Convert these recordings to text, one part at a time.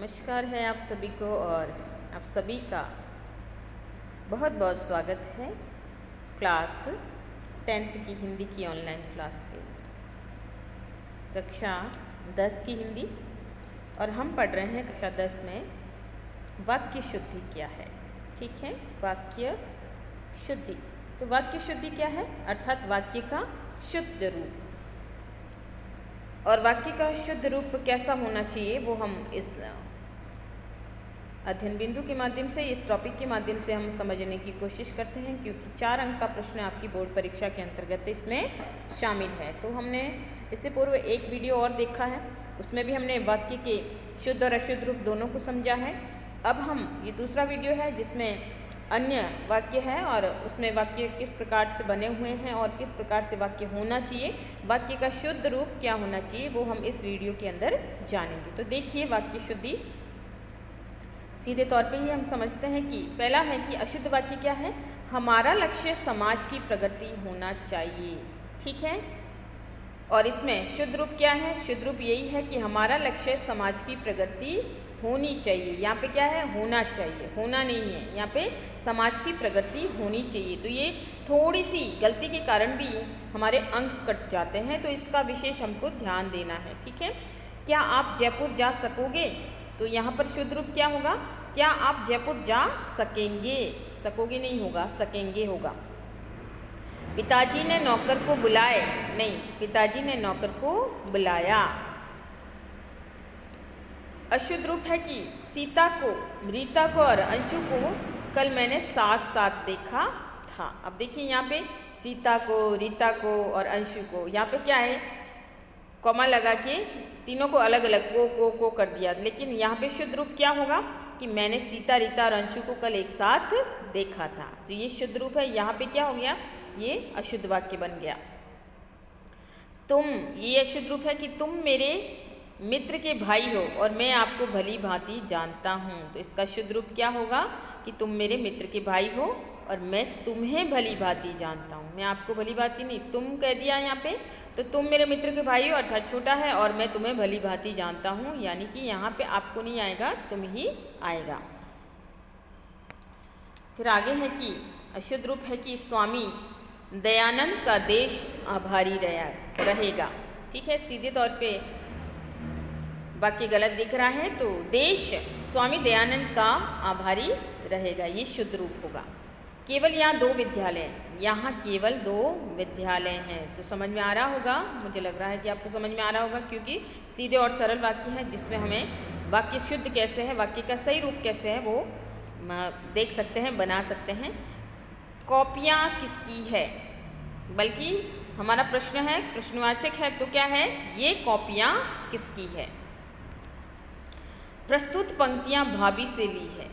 नमस्कार है आप सभी को और आप सभी का बहुत बहुत स्वागत है क्लास 10th की हिंदी की ऑनलाइन क्लास पे। कक्षा 10 की हिंदी और हम पढ़ रहे हैं कक्षा 10 में वाक्य शुद्धि क्या है। ठीक है, वाक्य शुद्धि। तो वाक्य शुद्धि क्या है? अर्थात वाक्य का शुद्ध रूप। और वाक्य का शुद्ध रूप कैसा होना चाहिए वो हम इस अध्ययन बिंदु के माध्यम से, इस टॉपिक के माध्यम से हम समझने की कोशिश करते हैं, क्योंकि 4 अंक का प्रश्न आपकी बोर्ड परीक्षा के अंतर्गत इसमें शामिल है। तो हमने इससे पूर्व एक वीडियो और देखा है, उसमें भी हमने वाक्य के शुद्ध और अशुद्ध रूप दोनों को समझा है। अब हम ये दूसरा वीडियो है जिसमें अन्य वाक्य है और उसमें वाक्य किस प्रकार से बने हुए हैं और किस प्रकार से वाक्य होना चाहिए, वाक्य का शुद्ध रूप क्या होना चाहिए, वो हम इस वीडियो के अंदर जानेंगे। तो देखिए, वाक्य शुद्धि सीधे तौर पे ही हम समझते हैं कि पहला है कि अशुद्ध वाक्य क्या है? हमारा लक्ष्य समाज की प्रगति होना चाहिए। ठीक है, और इसमें शुद्ध रूप क्या है? शुद्ध रूप यही है कि हमारा लक्ष्य समाज की प्रगति होनी चाहिए। यहाँ पे क्या है? होना चाहिए, होना नहीं है। यहाँ पे समाज की प्रगति होनी चाहिए। तो ये थोड़ी सी गलती के कारण भी हमारे अंक कट जाते हैं, तो इसका विशेष हमको ध्यान देना है। ठीक है, क्या आप जयपुर जा सकोगे? तो यहाँ पर शुद्ध रूप क्या होगा? क्या आप जयपुर जा सकेंगे? सकोगे नहीं होगा, सकेंगे होगा। पिताजी ने नौकर को बुलाए, नहीं, पिताजी ने नौकर को बुलाया। अशुद्ध रूप है कि सीता को, रीता को और अंशु को कल मैंने साथ साथ देखा था। अब देखिए, यहाँ पे सीता को, रीता को और अंशु को, यहाँ पे क्या है? कॉमा लगा के तीनों को अलग अलग को कर दिया। लेकिन यहाँ पे शुद्ध रूप क्या होगा कि मैंने सीता, रीता और अंशु को कल एक साथ देखा था। तो ये शुद्ध रूप है। यहाँ पे क्या हो गया? ये अशुद्ध वाक्य बन गया। तुम, ये अशुद्ध रूप है कि तुम मेरे मित्र के भाई हो और मैं आपको भली भांति जानता हूँ। तो इसका शुद्ध रूप क्या होगा कि तुम मेरे मित्र के भाई हो और मैं तुम्हें भली भांति जानता हूँ। मैं आपको भली भांति नहीं, तुम कह दिया यहाँ पे, तो तुम मेरे मित्र के भाई हो अर्थात छोटा है, और मैं तुम्हें भली भांति जानता हूँ, यानी कि यहाँ पे आपको नहीं आएगा, तुम ही आएगा। फिर आगे है कि अशुद्ध रूप है कि स्वामी दयानंद का देश आभारी रहेगा। ठीक है, सीधे तौर पे वाक्य गलत दिख रहा है, तो देश स्वामी दयानंद का आभारी रहेगा, ये शुद्ध रूप होगा। केवल यहाँ 2 विद्यालय हैं, यहाँ केवल 2 विद्यालय हैं। तो समझ में आ रहा होगा, मुझे लग रहा है कि आपको समझ में आ रहा होगा, क्योंकि सीधे और सरल वाक्य है जिसमें हमें वाक्य शुद्ध कैसे है, वाक्य का सही रूप कैसे है, वो देख सकते हैं, बना सकते हैं। कॉपियाँ किसकी है? बल्कि हमारा प्रश्न है, प्रश्नवाचक है, तो क्या है? ये कॉपियाँ किसकी है? प्रस्तुत पंक्तियाँ भाभी से ली है।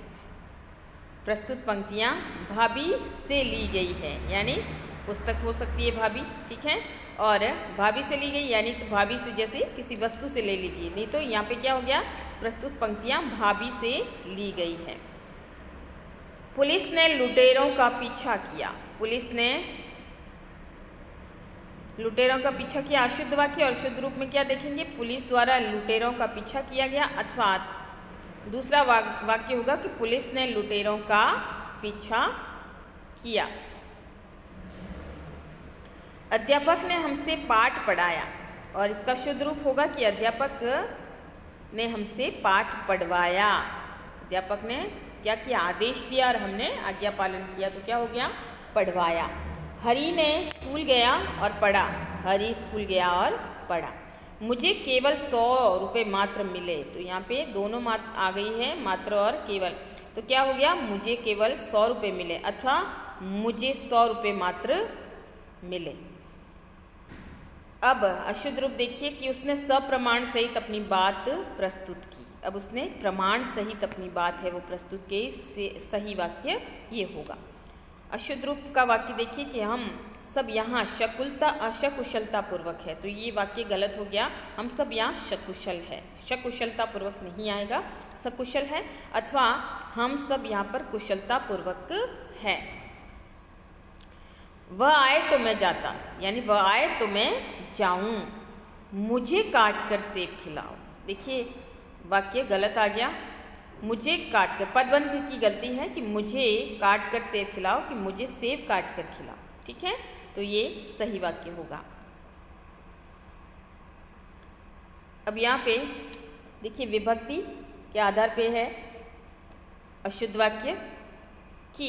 प्रस्तुत पंक्तियाँ भाभी से ली गई है, यानी पुस्तक हो सकती है भाभी। ठीक है, और भाभी से ली गई यानी तो भाभी से जैसे किसी वस्तु से ले लीजिए, नहीं तो यहाँ पे क्या हो गया? प्रस्तुत पंक्तियाँ भाभी से ली गई है। पुलिस ने लुटेरों का पीछा किया। पुलिस ने लुटेरों का पीछा किया, अशुद्ध वाक्य। और शुद्ध रूप में क्या देखेंगे? पुलिस द्वारा लुटेरों का पीछा किया गया, अथवा दूसरा वाक्य होगा कि पुलिस ने लुटेरों का पीछा किया। अध्यापक ने हमसे पाठ पढ़ाया, और इसका शुद्ध रूप होगा कि अध्यापक ने हमसे पाठ पढ़वाया। अध्यापक ने क्या किया? आदेश दिया और हमने आज्ञा पालन किया, तो क्या हो गया? पढ़वाया। हरि ने स्कूल गया और पढ़ा। हरि स्कूल गया और पढ़ा। मुझे केवल 100 रुपये मात्र मिले। तो यहाँ पे दोनों आ गई है, मात्र और केवल। तो क्या हो गया? मुझे केवल 100 रुपये मिले, अथवा मुझे 100 रुपये मात्र मिले। अब अशुद्ध रूप देखिए कि उसने सप्रमाण सहित अपनी बात प्रस्तुत की। अब उसने प्रमाण सहित अपनी बात है वो प्रस्तुत की, सही वाक्य ये होगा। अशुद्ध रूप का वाक्य देखिए कि हम सब यहाँ सकुशलता पूर्वक है। तो ये वाक्य गलत हो गया, हम सब यहाँ सकुशल है, सकुशलता पूर्वक नहीं आएगा, सकुशल है, अथवा हम सब यहाँ पर कुशलता पूर्वक है। वह आए तो मैं जाता, यानी वह आए तो मैं जाऊं। मुझे काट कर सेब खिलाओ। देखिए, वाक्य गलत आ गया। मुझे काट कर, पदबंध की गलती है कि मुझे काट कर सेब खिलाओ कि मुझे सेब काट कर खिलाओ। ठीक है, तो ये सही वाक्य होगा। अब यहाँ पे देखिए विभक्ति के आधार पे है अशुद्ध वाक्य कि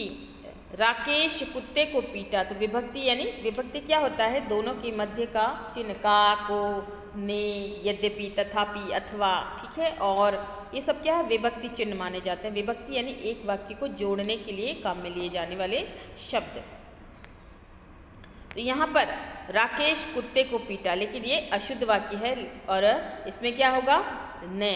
राकेश कुत्ते को पीटा। तो विभक्ति यानी विभक्ति क्या होता है? दोनों के मध्य का चिन्ह, का, को, ने, यद्यपि, तथापि, अथवा। ठीक है, और ये सब क्या है? विभक्ति चिन्ह माने जाते हैं। विभक्ति यानी एक वाक्य को जोड़ने के लिए काम में लिए जाने वाले शब्द। तो यहाँ पर राकेश कुत्ते को पीटा, लेकिन ये अशुद्ध वाक्य है और इसमें क्या होगा? ने।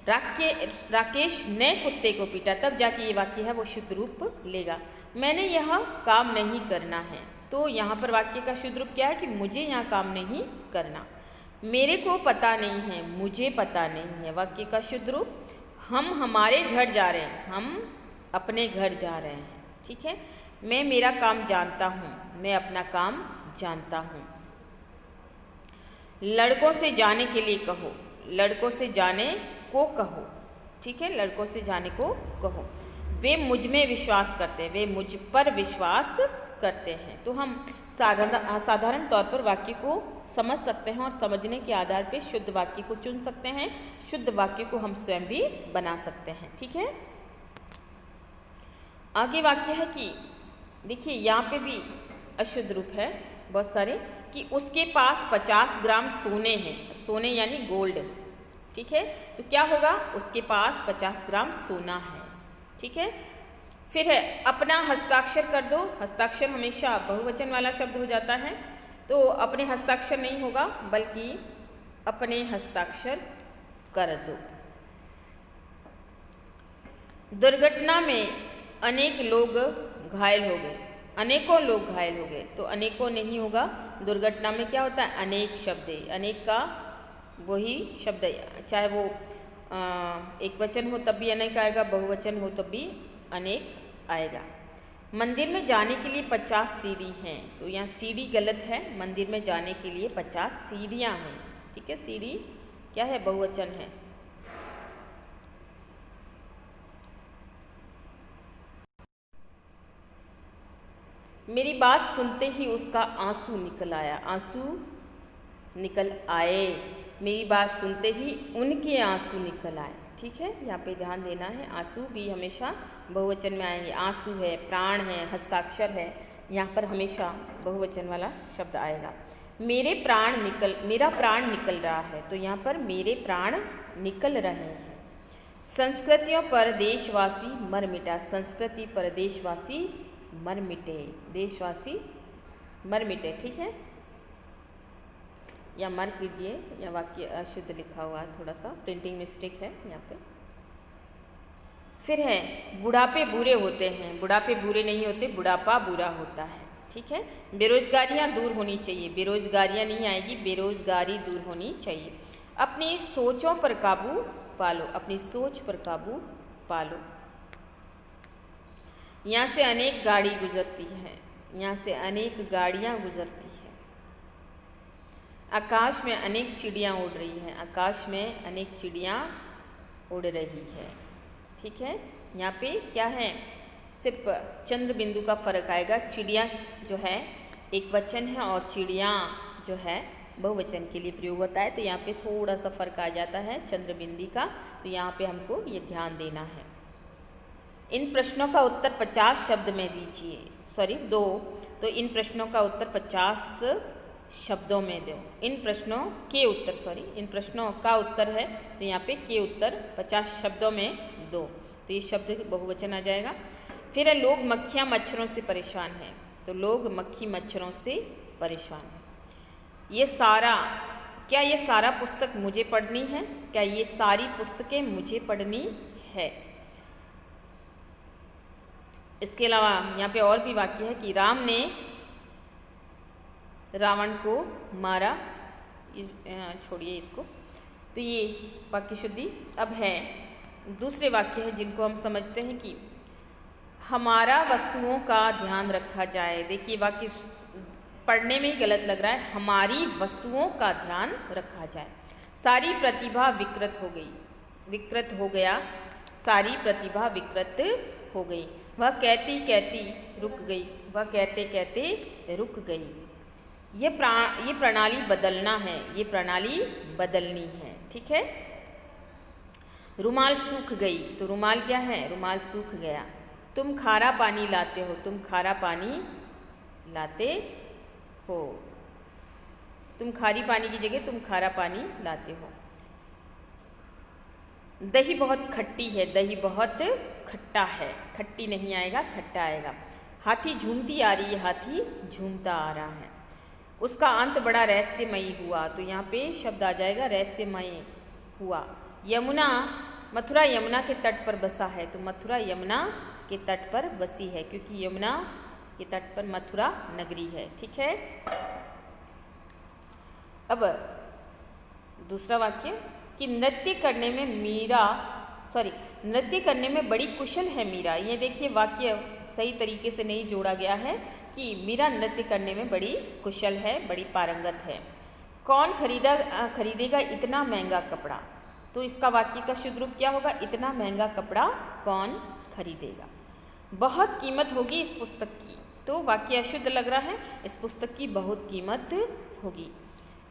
राकेश ने कुत्ते को पीटा, तब जाके ये वाक्य है वो शुद्ध रूप लेगा। मैंने यह काम नहीं करना है, तो यहाँ पर वाक्य का शुद्ध रूप क्या है कि मुझे यहाँ काम नहीं करना। मेरे को पता नहीं है, मुझे पता नहीं है। वाक्य का शुद्ध रूप हम हमारे घर जा रहे हैं, हम अपने घर जा रहे हैं। ठीक है, मैं मेरा काम जानता हूँ, मैं अपना काम जानता हूँ। लड़कों से जाने के लिए कहो, लड़कों से जाने को कहो। ठीक है, लड़कों से जाने को कहो। वे मुझ में विश्वास करते हैं, वे मुझ पर विश्वास करते हैं। तो हम साधारण तौर पर वाक्य को समझ सकते हैं और समझने के आधार पर शुद्ध वाक्य को चुन सकते हैं। शुद्ध वाक्य को हम स्वयं भी बना सकते हैं। ठीक है, आगे वाक्य है कि देखिए यहाँ पे भी अशुद्ध रूप है बहुत सारे, कि उसके पास 50 ग्राम सोने हैं। सोने यानी गोल्ड। ठीक है, तो क्या होगा? उसके पास 50 ग्राम सोना है। ठीक है, फिर है अपना हस्ताक्षर कर दो। हस्ताक्षर हमेशा बहुवचन वाला शब्द हो जाता है, तो अपने हस्ताक्षर नहीं होगा बल्कि अपने हस्ताक्षर कर दो। दुर्घटना में अनेक लोग घायल हो गए, अनेकों लोग घायल हो गए। तो अनेकों नहीं होगा, दुर्घटना में क्या होता है? अनेक शब्द। अनेक का वही शब्द, चाहे वो एक वचन हो तब भी अनेक आएगा, बहुवचन हो तब भी अनेक आएगा। मंदिर में जाने के लिए 50 सीढ़ी हैं, तो यहाँ सीढ़ी गलत है। मंदिर में जाने के लिए 50 सीढ़ियाँ हैं। ठीक है, सीढ़ी क्या है? बहुवचन है। मेरी बात सुनते ही उसका आंसू निकल आया। आंसू निकल आए, मेरी बात सुनते ही उनके आंसू निकल आए। ठीक है, यहाँ पे ध्यान देना है। आंसू भी हमेशा बहुवचन में आएंगे। आंसू है, प्राण है, हस्ताक्षर है, यहाँ पर हमेशा बहुवचन वाला शब्द आएगा। मेरा प्राण निकल रहा है, तो यहाँ पर मेरे प्राण निकल रहे हैं। संस्कृतियों पर देशवासी मर मिटा। संस्कृति पर देशवासी मर मिटे, देशवासी मर मिटे। ठीक है, या मर कीजिए, या वाक्य अशुद्ध लिखा हुआ है, थोड़ा सा प्रिंटिंग मिस्टेक है यहाँ पे। फिर है बुढ़ापे बुरे होते हैं। बुढ़ापे बुरे नहीं होते, बुढ़ापा बुरा होता है। ठीक है, बेरोजगारियाँ दूर होनी चाहिए। बेरोजगारियाँ नहीं आएगी, बेरोजगारी दूर होनी चाहिए। अपनी सोचों पर काबू पालो, अपनी सोच पर काबू पालो। यहाँ से अनेक गाड़ी गुजरती है, यहाँ से अनेक गाड़ियाँ गुजरती है। आकाश में अनेक चिड़ियाँ उड़ रही हैं, आकाश में अनेक चिड़ियाँ उड़ रही है। ठीक है, यहाँ पे क्या है? सिर्फ चंद्र बिंदु का फर्क आएगा। चिड़िया जो है एक वचन है और चिड़िया जो है बहुवचन के लिए प्रयोग होता है, तो यहाँ पे थोड़ा सा फर्क आ जाता है चंद्र बिंदु का। तो यहाँ पे हमको ये ध्यान देना है। इन प्रश्नों का उत्तर 50 शब्द में दीजिए, 2। तो इन प्रश्नों का उत्तर 50 शब्दों में दो। इन प्रश्नों के उत्तर इन प्रश्नों का उत्तर है, तो यहाँ पे के उत्तर 50 शब्दों में दो, तो ये शब्द बहुवचन आ जाएगा। फिर है लोग मक्खियाँ मच्छरों से परेशान हैं, तो लोग मक्खी मच्छरों से परेशान हैं। क्या ये सारा पुस्तक मुझे पढ़नी है? क्या ये सारी पुस्तकें मुझे पढ़नी है? इसके अलावा यहाँ पे और भी वाक्य है कि राम ने रावण को मारा। छोड़िए इसको। तो ये वाक्य शुद्धि। अब है दूसरे वाक्य हैं जिनको हम समझते हैं कि हमारा वस्तुओं का ध्यान रखा जाए। देखिए वाक्य पढ़ने में ही गलत लग रहा है। हमारी वस्तुओं का ध्यान रखा जाए। सारी प्रतिभा विकृत हो गई। विकृत हो गया, सारी प्रतिभा विकृत हो गई। वह कहती कहती रुक गई, वह कहते कहते रुक गई। ये प्रणाली बदलना है, ये प्रणाली बदलनी है। ठीक है। रुमाल सूख गई, तो रुमाल क्या है? रुमाल सूख गया। तुम खारा पानी लाते हो, तुम खारा पानी लाते हो। तुम खारी पानी की जगह तुम खारा पानी लाते हो। दही बहुत खट्टी है, दही बहुत खट्टा है। खट्टी नहीं आएगा, खट्टा आएगा। हाथी झूमती आ रही है, हाथी झूमता आ रहा है। उसका अंत बड़ा रहस्यमयी हुआ, तो यहाँ पे शब्द आ जाएगा रहस्यमयी हुआ। यमुना, मथुरा यमुना के तट पर बसा है, तो मथुरा यमुना के तट पर बसी है, क्योंकि यमुना के तट पर मथुरा नगरी है। ठीक है। अब दूसरा वाक्य कि नृत्य करने में बड़ी कुशल है मीरा। ये देखिए वाक्य सही तरीके से नहीं जोड़ा गया है कि मीरा नृत्य करने में बड़ी कुशल है, बड़ी पारंगत है। कौन खरीदेगा इतना महंगा कपड़ा? तो इसका वाक्य का शुद्ध रूप क्या होगा? इतना महंगा कपड़ा कौन खरीदेगा? बहुत कीमत होगी इस पुस्तक की, तो वाक्य अशुद्ध लग रहा है। इस पुस्तक की बहुत कीमत होगी।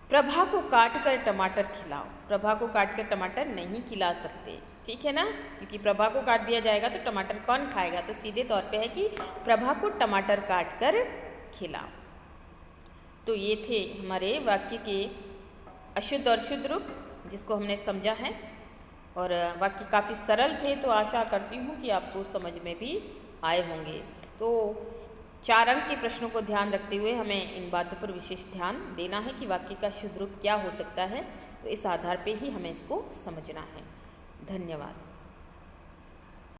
प्रभा को काट कर टमाटर खिलाओ, प्रभा को काट कर टमाटर नहीं खिला सकते। ठीक है ना, क्योंकि प्रभा को काट दिया जाएगा तो टमाटर कौन खाएगा? तो सीधे तौर पे है कि प्रभा को टमाटर काट कर खिलाओ। तो ये थे हमारे वाक्य के अशुद्ध और शुद्ध रूप, जिसको हमने समझा है। और वाक्य काफ़ी सरल थे, तो आशा करती हूँ कि आपको समझ में भी आए होंगे। तो 4 अंक के प्रश्नों को ध्यान रखते हुए हमें इन बातों पर विशेष ध्यान देना है कि वाक्य का शुद्ध रूप क्या हो सकता है, तो इस आधार पे ही हमें इसको समझना है। धन्यवाद।